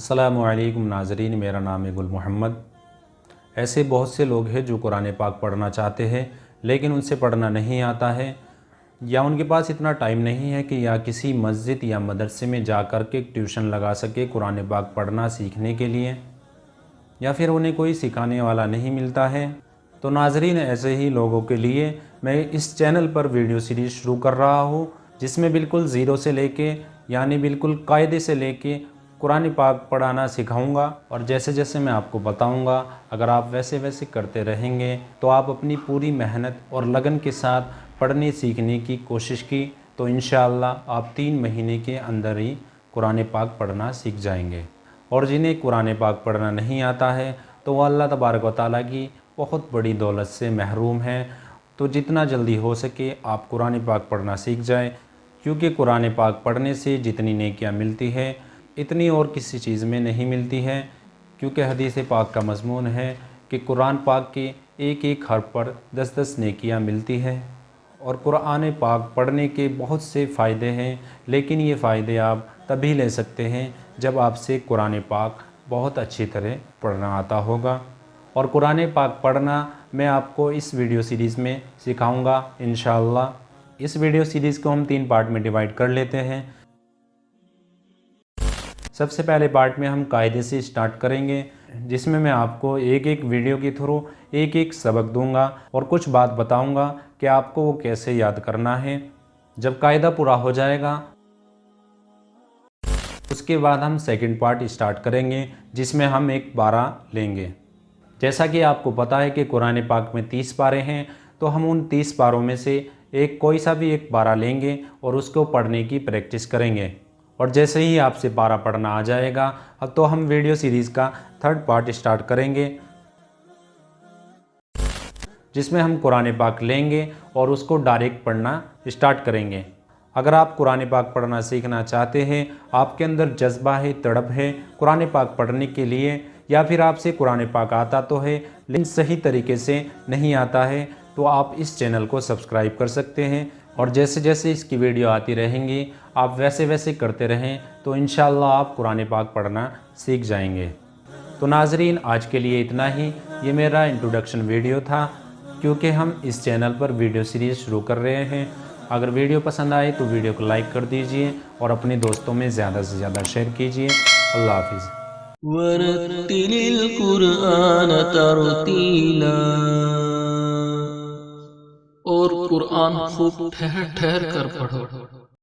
السلام علیکم ناظرین، میرا نام ہے گل محمد۔ ایسے بہت سے لوگ ہیں جو قرآن پاک پڑھنا چاہتے ہیں لیکن ان سے پڑھنا نہیں آتا ہے، یا ان کے پاس اتنا ٹائم نہیں ہے کہ یا کسی مسجد یا مدرسے میں جا کر کے ٹیوشن لگا سکے قرآن پاک پڑھنا سیکھنے کے لیے، یا پھر انہیں کوئی سکھانے والا نہیں ملتا ہے۔ تو ناظرین، ایسے ہی لوگوں کے لیے میں اس چینل پر ویڈیو سیریز شروع کر رہا ہوں، جس میں بالکل زیرو سے لے کے یعنی بالکل قاعدے سے لے کے قرآن پاک پڑھانا سکھاؤں گا، اور جیسے جیسے میں آپ کو بتاؤں گا اگر آپ ویسے ویسے کرتے رہیں گے تو آپ اپنی پوری محنت اور لگن کے ساتھ پڑھنے سیکھنے کی کوشش کی تو انشاءاللہ آپ 3 مہینے کے اندر ہی قرآن پاک پڑھنا سیکھ جائیں گے۔ اور جنہیں قرآن پاک پڑھنا نہیں آتا ہے تو وہ اللہ تبارک و تعالیٰ کی بہت بڑی دولت سے محروم ہیں۔ تو جتنا جلدی ہو سکے آپ قرآن پاک پڑھنا سیکھ جائیں، کیونکہ قرآن پاک پڑھنے سے جتنی نیکیاں ملتی ہے اتنی اور کسی چیز میں نہیں ملتی ہے، کیونکہ حدیث پاک کا مضمون ہے کہ قرآن پاک کے ایک ایک حرف پر 10 نیکیاں ملتی ہے۔ اور قرآن پاک پڑھنے کے بہت سے فائدے ہیں، لیکن یہ فائدے آپ تبھی لے سکتے ہیں جب آپ سے قرآن پاک بہت اچھی طرح پڑھنا آتا ہوگا۔ اور قرآن پاک پڑھنا میں آپ کو اس ویڈیو سیریز میں سکھاؤں گا انشاءاللہ۔ اس ویڈیو سیریز کو ہم 3 پارٹ میں ڈیوائیڈ کر لیتے ہیں۔ سب سے پہلے پارٹ میں ہم قاعدے سے سٹارٹ کریں گے، جس میں آپ کو ایک ایک ویڈیو کے تھرو ایک ایک سبق دوں گا اور کچھ بات بتاؤں گا کہ آپ کو وہ کیسے یاد کرنا ہے۔ جب قاعدہ پورا ہو جائے گا اس کے بعد ہم سیکنڈ پارٹ سٹارٹ کریں گے، جس میں ہم ایک پارہ لیں گے۔ جیسا کہ آپ کو پتہ ہے کہ قرآن پاک میں 30 پارے ہیں، تو ہم ان 30 پاروں میں سے کوئی سا بھی ایک پارہ لیں گے اور اس کو پڑھنے کی پریکٹس کریں گے۔ اور جیسے ہی آپ سے پارہ پڑھنا آ جائے گا اب تو ہم ویڈیو سیریز کا 3rd پارٹ سٹارٹ کریں گے، جس میں ہم قرآن پاک لیں گے اور اس کو ڈائریکٹ پڑھنا سٹارٹ کریں گے۔ اگر آپ قرآن پاک پڑھنا سیکھنا چاہتے ہیں، آپ کے اندر جذبہ ہے، تڑپ ہے قرآن پاک پڑھنے کے لیے، یا پھر آپ سے قرآن پاک آتا تو ہے لیکن صحیح طریقے سے نہیں آتا ہے، تو آپ اس چینل کو سبسکرائب کر سکتے ہیں، اور جیسے جیسے اس کی ویڈیو آتی رہیں گی آپ ویسے ویسے کرتے رہیں تو انشاءاللہ آپ قرآن پاک پڑھنا سیکھ جائیں گے۔ تو ناظرین، آج کے لیے اتنا ہی۔ یہ میرا انٹروڈکشن ویڈیو تھا، کیونکہ ہم اس چینل پر ویڈیو سیریز شروع کر رہے ہیں۔ اگر ویڈیو پسند آئے تو ویڈیو کو لائک کر دیجئے اور اپنے دوستوں میں زیادہ سے زیادہ شیئر کیجئے۔ اللہ حافظ۔ ورتل القرآن ترتیلا، اور قرآن خوب ٹھہر ٹھہر کر پڑھو۔